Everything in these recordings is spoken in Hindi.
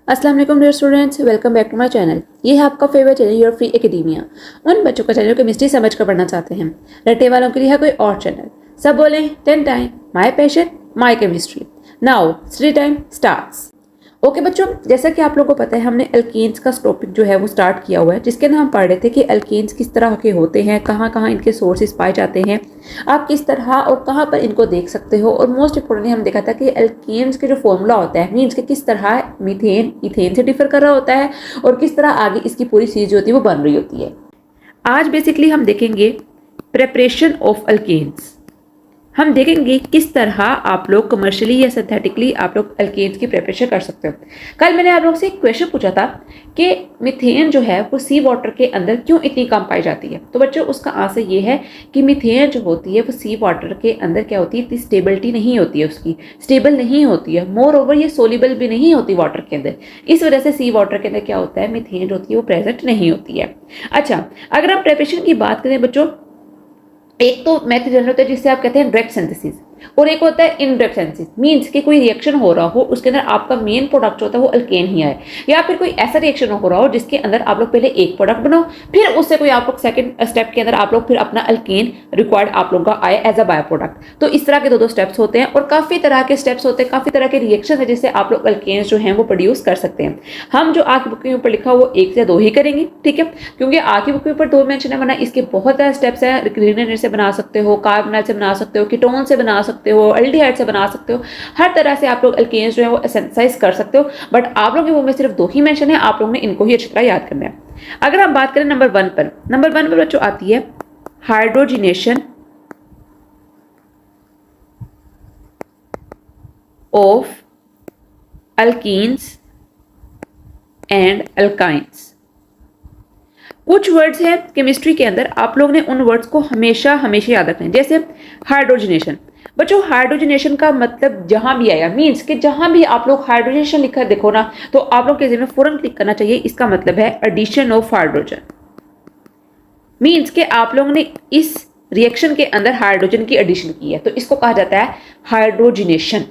अस्सलाम वालेकुम dear students, welcome back to my channel. ये है आपका favourite channel your free academia. उन बच्चों का चैनल जो केमिस्ट्री समझ कर पढ़ना चाहते हैं। रट्टे वालों के लिए है कोई और चैनल। सब बोलें 10 time my passion my chemistry. Now study time starts. Okay बच्चों, जैसा कि आप लोगों को पता है हमने अल्केन्स का टॉपिक जो है वो स्टार्ट किया हुआ है, जिसके अंदर हम पढ़ रहे थे कि अल्केन्स किस तरह के होते हैं, कहाँ कहाँ इनके सोर्सेज पाए जाते हैं, आप किस तरह और कहाँ पर इनको देख सकते हो। और मोस्ट इंपोर्टेंटली हम देखा था कि अल्केन्स के जो फॉर्मूला होता है मीन्स के किस तरह मीथेन इथेन से डिफर कर रहा होता है और किस तरह आगे इसकी पूरी चीज़ जो होती है वो बन रही होती है। आज बेसिकली हम देखेंगे प्रेपरेशन ऑफ अल्केन्स। हम देखेंगे किस तरह आप लोग कमर्शियली या सिंथेटिकली आप लोग अल्केन्स की प्रिपरेशन कर सकते हो। कल मैंने आप लोग से एक क्वेश्चन पूछा था कि मीथेन जो है वो सी वाटर के अंदर क्यों इतनी कम पाई जाती है। तो बच्चों उसका आंसर ये है कि मीथेन जो होती है वो सी वाटर के अंदर क्या होती है, इतनी स्टेबिलिटी नहीं होती है, उसकी स्टेबल नहीं होती है। मोर ओवर ये सोल्यूबल भी नहीं होती वाटर के अंदर। इस वजह से सी वाटर के अंदर क्या होता है, मीथेन जो होती है वो प्रेजेंट नहीं होती है। अच्छा, अगर हम प्रिपरेशन की बात करें बच्चों, एक तो मेथड जनरल होता है जिससे आप कहते हैं डायरेक्ट सिंथेसिस, और एक होता है इनडायरेक्ट सिंथेसिस। मींस कि कोई रिएक्शन हो रहा हो उसके अंदर आपका मेन प्रोडक्ट होता है वो अल्केन ही आए, या फिर कोई ऐसा रिएक्शन हो रहा हो जिसके अंदर आप लोग पहले एक प्रोडक्ट बनाओ, फिर उससे कोई आप लोग सेकंड स्टेप के अंदर आप लोग फिर अपना अल्केन रिक्वायर्ड आप लोग का आए एज अ बायो प्रोडक्ट। तो इस तरह के दो स्टेप्स होते हैं और काफ़ी तरह के स्टेप्स होते हैं, काफ़ी तरह के रिएक्शन है जिससे आप लोग अल्केन्स जो हैं वो प्रोड्यूस कर सकते हैं। हम जो आगे बुक के ऊपर लिखा वो एक से दो ही करेंगे, ठीक है, क्योंकि आगे बुक के ऊपर दो मेंशन है, वरना इसके बहुत सारे स्टेप्स हैं। ग्रीनर से बना सकते हो, कार्बोनाइल से बना सकते हो, कीटोन से बना सकते हो, एल्डिहाइड से बना सकते हो, हर तरह से आप लोग अल्केन्स जो है वो सिंथेसाइज कर सकते हो। बट आप लोगों के वो में सिर्फ दो ही मेंशन है, आप लोगों ने इनको ही अच्छी तरह याद करना है। अगर हम बात करें नंबर वन पर बच्चों आती है hydrogenation of alkenes and alkynes. कुछ वर्ड्स हैं केमिस्ट्री के अंदर, आप लोग ने उन वर्ड्स को हमेशा हमेशा याद रखना है। जैसे हाइड्रोजनेशन, बच्चों हाइड्रोजनेशन का मतलब जहां भी आया मींस कि जहां भी आप लोग हाइड्रोजनेशन लिखा देखो ना, तो आप लोग के ज़हन में फौरन क्लिक करना चाहिए, इसका मतलब है एडिशन ऑफ हाइड्रोजन। मींस कि आप लोगों ने इस रिएक्शन के अंदर हाइड्रोजन की एडिशन की है, तो इसको कहा जाता है हाइड्रोजनेशन।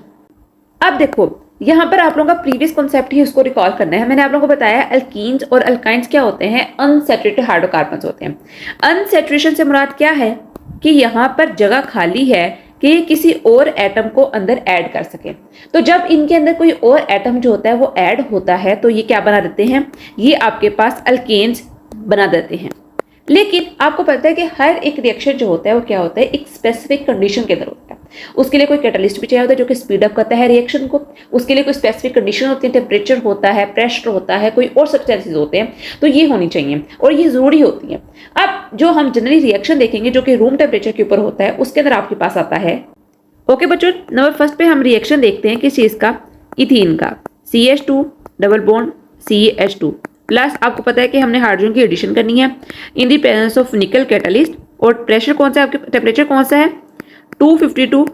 अब देखो यहाँ पर आप लोगों का प्रीवियस कॉन्सेप्ट ही उसको रिकॉल करना है। मैंने आप लोगों को बताया अल्कीन्स और अल्काइंस क्या होते हैं, अनसैचुरेटेड हाइड्रोकार्बन्स होते हैं। अनसैचुरेशन से मुराद क्या है कि यहाँ पर जगह खाली है कि किसी और एटम को अंदर ऐड कर सके। तो जब इनके अंदर कोई और एटम जो होता है वो ऐड होता है तो ये क्या बना देते हैं, ये आपके पास अल्केन्स बना देते हैं। लेकिन आपको पता है कि हर एक रिएक्शन जो होता है वो क्या होता है, एक स्पेसिफिक कंडीशन के अंदर होता है। उसके लिए कोई कैटलिस्ट भी चाहिए होता है जो कि स्पीड अप करता है रिएक्शन को। उसके लिए कोई स्पेसिफिक कंडीशन होती है, टेम्परेचर होता है, प्रेशर होता है, कोई और सब्सटेंसेस होते हैं, तो ये होनी चाहिए और ये ज़रूरी होती है। अब जो हम जनरली रिएक्शन देखेंगे जो कि रूम टेम्परेचर के ऊपर होता है, उसके अंदर आपके पास आता है, ओके बच्चों, नंबर फर्स्ट पे हम रिएक्शन देखते हैं किस चीज़ का, इथीन का, CH2 double bond CH2 plus आपको पता है कि हमने हाइड्रोजन की एडिशन करनी है in the presence of nickel catalyst. और प्रेशर कौन सा है, आपके टेम्परेचर कौन सा है, 250 to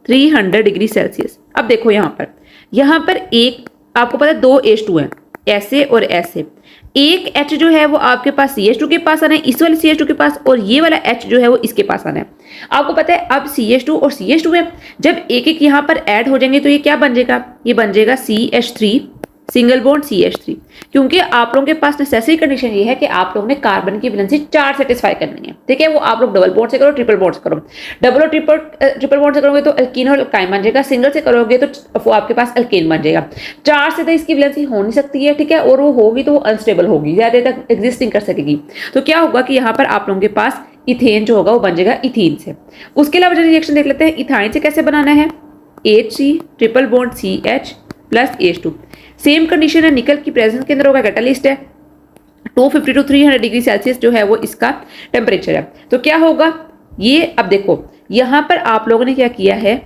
300 डिग्री सेल्सियस। अब देखो यहाँ पर एक आपको पता है दो H2 हैं, ऐसे और ऐसे। एक H जो है वो आपके पास CH2 के पास आना है, इस वाले CH2 के पास, और ये वाला H जो है वो इसके पास आना है। आपको पता है अब CH2 और CH2 है, जब एक एक यहाँ पर ऐड हो जाएंगे तो ये क्या बन जाएगा, ये बन जाएगा CH3 सिंगल बॉन्ड CH3। क्योंकि आप लोगों के पास नेसेसरी कंडीशन ये है कि आप लोगों ने कार्बन की वैलेंसी 4 सेटिस्फाई करनी है, ठीक है। वो आप लोग डबल बॉन्ड से करो, ट्रिपल बॉन्ड से करो। डबल और ट्रिपल बॉन्ड से करोगे तो अल्कीन और अल्काइन बन जाएगा, सिंगल से करोगे तो वो आपके पास अल्केन बन जाएगा। 4 से तो इसकी वैलेंसी हो नहीं सकती है, ठीक है, और वो होगी तो वो अनस्टेबल होगी, ज़्यादा देर तक एग्जिस्टिंग कर सकेगी। तो क्या होगा कि यहाँ पर आप लोगों के पास इथेन जो होगा वो बन जाएगा इथीन से। उसके अलावा जो रिएक्शन देख लेते हैं, इथाइन से कैसे बनाना है, HC triple bond CH plus H2। Same condition है, निकल की प्रेजेंस के अंदर होगा, कैटलिस्ट है, 250 to 300 डिग्री सेल्सियस जो है वो इसका टेम्परेचर है। तो क्या होगा ये, अब देखो यहाँ पर आप लोगों ने क्या किया है,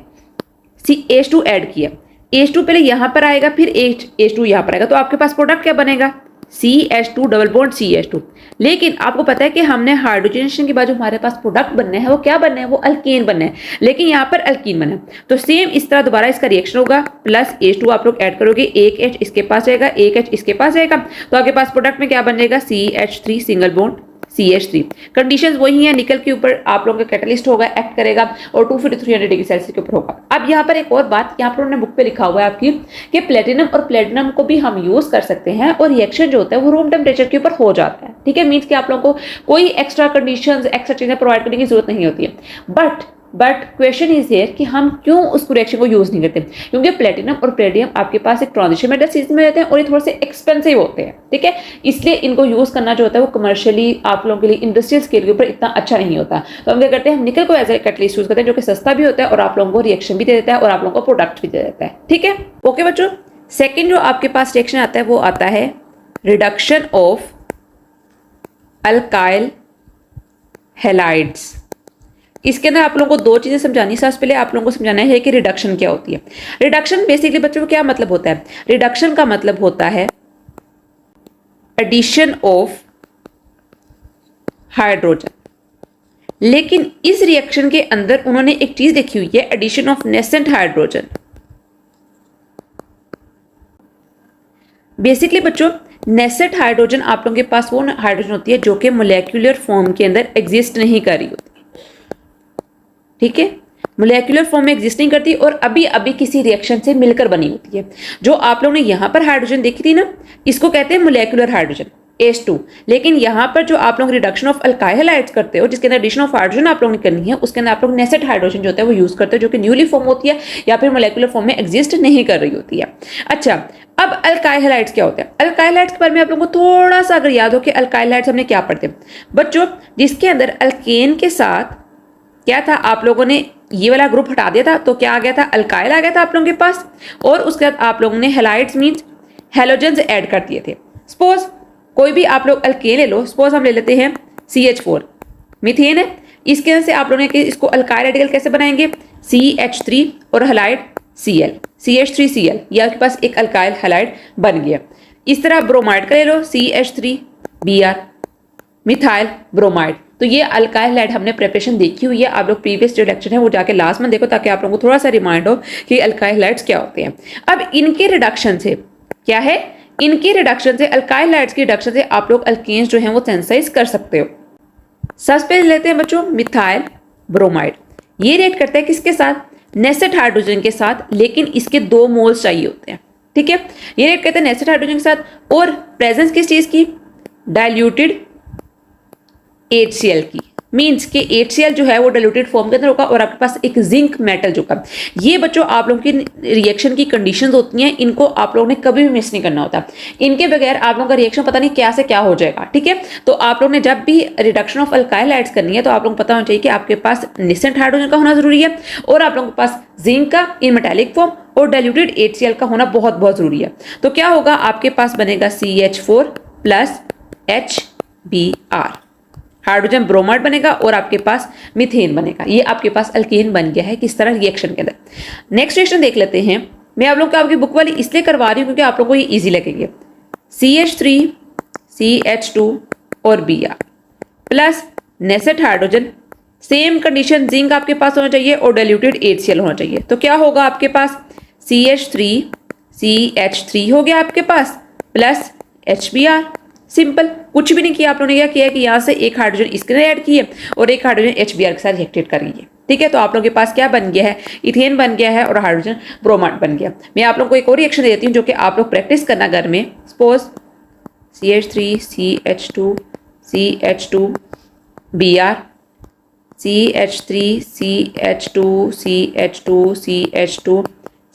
H2 ऐड किया, H2 पहले यहाँ पर आएगा, फिर H2 यहाँ पर आएगा, तो आपके पास प्रोडक्ट क्या बनेगा, CH2 डबल बॉन्ड CH2। लेकिन आपको पता है कि हमने हाइड्रोजनेशन के बाद जो हमारे पास प्रोडक्ट बनने हैं वो क्या बनना है, वो अल्केन बनना है, लेकिन यहाँ पर अल्कीन बना है। तो सेम इस तरह दोबारा इसका रिएक्शन होगा, प्लस H2 आप लोग ऐड करोगे, एक H इसके पास जाएगा, एक H इसके पास जाएगा, तो आपके पास प्रोडक्ट में क्या बन जाएगा, CH3 single bond CH3। Conditions वही है, निकल के ऊपर आप लोगों का कैटलिस्ट होगा, एक्ट करेगा और 250-300 डिग्री सेल्सियस के ऊपर होगा। अब यहाँ पर एक और बात, यहाँ पर उन्होंने बुक पे लिखा हुआ है आपकी कि प्लेटिनम और प्लेटिनम को भी हम यूज कर सकते हैं और रिएक्शन जो होता है वो रूम टेम्परेचर के ऊपर हो जाता है, ठीक है। मीन्स कि आप लोगों को कोई एक्स्ट्रा कंडीशंस, एक्स्ट्रा चीजें प्रोवाइड करने की जरूरत नहीं होती है। बट क्वेश्चन इज हियर कि हम क्यों उस रिएक्शन को यूज नहीं करते, क्योंकि प्लेटिनम और प्लेडियम आपके पास एक ट्रांजिशन मेटल सीरीज में रहते हैं और ये थोड़े से एक्सपेंसिव होते हैं, ठीक है। इसलिए इनको यूज करना जो होता है वो कमर्शियली आप लोगों के लिए इंडस्ट्रियल स्केल के ऊपर इतना अच्छा नहीं होता। तो हम क्या करते हैं, हम निकल को एज ए कैटलिस्ट यूज करते हैं जो कि सस्ता भी होता है और आप लोगों को रिएक्शन भी दे देता है और आप लोगों को प्रोडक्ट भी दे देता है, ठीक है। ओके बच्चों, सेकेंड जो आपके पास रिएक्शन आता है वो आता है रिडक्शन ऑफ अल्काइल हैलाइड्स। इसके अंदर आप लोगों को दो चीजें समझानी। सबसे पहले आप लोगों को समझाना है कि रिडक्शन क्या होती है। रिडक्शन बेसिकली बच्चों को क्या मतलब होता है, रिडक्शन का मतलब होता है एडिशन ऑफ हाइड्रोजन। लेकिन इस रिएक्शन के अंदर उन्होंने एक चीज देखी हुई है, addition of nascent hydrogen. Basically बच्चों नेसेंट हाइड्रोजन आप लोगों के पास वो हाइड्रोजन होती है जो कि मोलेक्युलर फॉर्म के अंदर एग्जिस्ट नहीं कर रही होती, ठीक है। मोलेक्युलर फॉर्म में एग्जिस्ट नहीं करती और अभी अभी किसी रिएक्शन से मिलकर बनी होती है। जो आप लोगों ने यहां पर हाइड्रोजन देखी थी ना, इसको कहते हैं मोलेक्युलर हाइड्रोजन H2। लेकिन यहां पर जो आप लोग रिडक्शन ऑफ अल्काइल हैलाइड्स करते हो, जिसके अंदर एडिशन ऑफ हाइड्रोजन आप लोगों ने करनी है, उसके अंदर आप लोग नेसेंट हाइड्रोजन जो होता है वो यूज करते हो, जो कि न्यूली फॉर्म होती है या फिर मोलेक्युलर फॉर्म में एग्जिस्ट नहीं कर रही होती है। अच्छा, अब अल्काइल हैलाइड्स क्या होते हैं? अल्काइल हैलाइड्स के बारे में आप लोगों को थोड़ा सा अगर याद हो कि अल्काइल हैलाइड्स हमने क्या पढ़ते हैं बच्चों, जिसके अंदर अल्केन के साथ क्या था, आप लोगों ने ये वाला ग्रुप हटा दिया था तो क्या आ गया था, अल्काइल आ गया था आप लोगों के पास। और उसके बाद आप लोगों ने हैलाइड्स मींस हैलोजेंस ऐड कर दिए थे। सपोज कोई भी आप लोग अल्केन ले लो, सपोज हम ले लेते हैं CH4, मीथेन है। इसके अंदर से आप लोगों ने इसको अल्काइल रेडिकल कैसे बनाएंगे, CH3 और हैलाइड Cl, CH3Cl, ये आपके पास एक अल्काइल हैलाइड बन गया। इस तरह ब्रोमाइड का ले लो, CH3Br, मिथाइल ब्रोमाइड। तो ये अल्काइल हैलाइड हमने प्रिपरेशन देखी हुई है, आप लोग प्रीवियस जो लेक्चर है वो जाके लास्ट में देखो ताकि आप लोगों को थोड़ा सा रिमाइंड हो कि अल्काइल हैलाइड्स क्या होते हैं। अब इनके रिडक्शन से क्या है, इनके रिडक्शन से, अल्काइल हैलाइड्स की रिडक्शन से आप लोग अल्केन्स जो हैं वो सेंसाइज कर सकते हो। सबसे पहले लेते हैं बच्चों मिथाइल ब्रोमाइड। ये रिएक्ट करता है किसके साथ, नेसेंट हाइड्रोजन के साथ, लेकिन इसके 2 मोल्स चाहिए होते हैं, ठीक है। ये रिएक्ट करते हैं नेसेंट हाइड्रोजन के साथ और प्रेजेंस किस चीज की, डाइल्यूटेड HCl की। मीन्स के HCl जो है वो डाइल्यूटेड फॉर्म के अंदर होगा और आपके पास एक जिंक मेटल जो का। ये बच्चों आप लोगों की रिएक्शन की कंडीशंस होती हैं, इनको आप लोगों ने कभी भी मिस नहीं करना होता। इनके बगैर आप लोगों का रिएक्शन पता नहीं क्या से क्या हो जाएगा, ठीक है। तो आप लोगों ने जब भी रिडक्शन ऑफ अल्काइल हैलाइड्स करनी है तो आप लोगों को पता होना चाहिए कि आपके पास नेसेंट हाइड्रोजन का होना जरूरी है और आप लोगों के पास जिंक का इन मेटालिक फॉर्म और डाइल्यूटेड HCl का होना बहुत बहुत जरूरी है। तो क्या होगा, आपके पास बनेगा CH4 plus HBr, hydrogen bromide बनेगा और आपके पास मीथेन बनेगा। ये आपके पास अल्केन बन गया है किस तरह, रिएक्शन के अंदर। नेक्स्ट रिएक्शन देख लेते हैं। मैं आप लोगों को आपकी बुक वाली इसलिए करवा रही हूँ क्योंकि आप लोगों को ये इजी लगेंगे। CH3 CH2 और Br plus nascent hydrogen, same condition, zinc आपके पास होना चाहिए और डाइल्यूटेड HCl होना चाहिए। तो क्या होगा आपके पास, CH3 CH3 हो गया आपके पास प्लस HBr। सिंपल, कुछ भी नहीं किया आप लोगों ने, क्या किया कि यहाँ से एक हाइड्रोजन इसके अंदर ऐड किए और एक हाइड्रोजन HBr के साथ रिएक्टेड कर रही है, ठीक है। तो आप लोगों के पास क्या बन गया है, इथेन बन गया है और हाइड्रोजन ब्रोमाइड बन गया। मैं आप लोगों को एक और रिएक्शन देती हूँ जो कि आप लोग प्रैक्टिस करना घर में। Suppose CH3 CH2 CH2 Br, CH3 CH2 CH2 CH2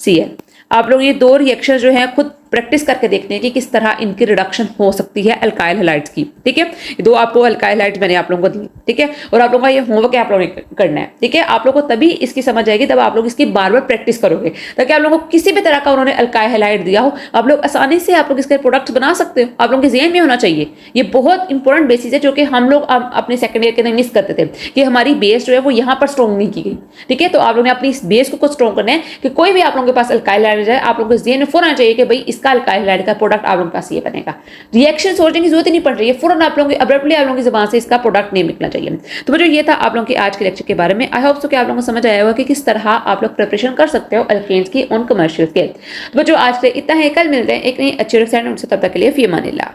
Cl। आप लोग ये 2 रिएक्शन जो है खुद प्रैक्टिस करके देखते हैं कि किस तरह इनकी रिडक्शन हो सकती है अल्काइल हैलाइड्स की, ठीक है। ये 2 आपको अल्काइल हैलाइड्स मैंने आप लोगों को दी, ठीक है। और आप लोगों का ये होमवर्क है, आप लोगों ने करना है, ठीक है। आप लोगों को तभी इसकी समझ आएगी जब आप लोग इसकी बार बार प्रैक्टिस करोगे, ताकि आप लोगों को किसी भी तरह का उन्होंने अल्काइल हैलाइड दिया हो आप लोग आसानी से आप लोग इसके प्रोडक्ट्स बना सकते हो। आप लोगों के ज़हन में होना चाहिए, ये बहुत इंपॉर्टेंट बेसिस है जो कि हम लोग अपने सेकेंड ईयर के अंदर मिस करते थे कि हमारी बेस जो है वो यहाँ पर स्ट्रॉन्ग नहीं की गई, ठीक है। तो आप लोगों ने अपनी इस बेस को स्ट्रॉन्ग करना है कि कोई भी आप लोगों के पास अल्काइल हैलाइड जाए, आप लोगों को ज़हन में फोन आना चाहिए कि भाई इसका अल्काइल हैलाइड का प्रोडक्ट आप लोगों के पास ये बनेगा। रिएक्शन सोचने की जरूरत ही नहीं पड़ रही है, फौरन आप लोगों की अब्रप्टली आप लोगों की जुबान से इसका प्रोडक्ट नेम निकलना चाहिए। तो बच्चों ये था आप लोगों के आज के लेक्चर के बारे में। आई होप सो कि आप लोगों को समझ आया होगा कि किस तरह आप लोग प्रिपरेशन कर सकते हो अल्केन्स की ऑन कमर्शियल स्केल। तो बच्चों आज से इतना है, कल मिलते हैं एक नई अच्छी वेबसाइट, तब तक के लिए फी अमानिल्लाह।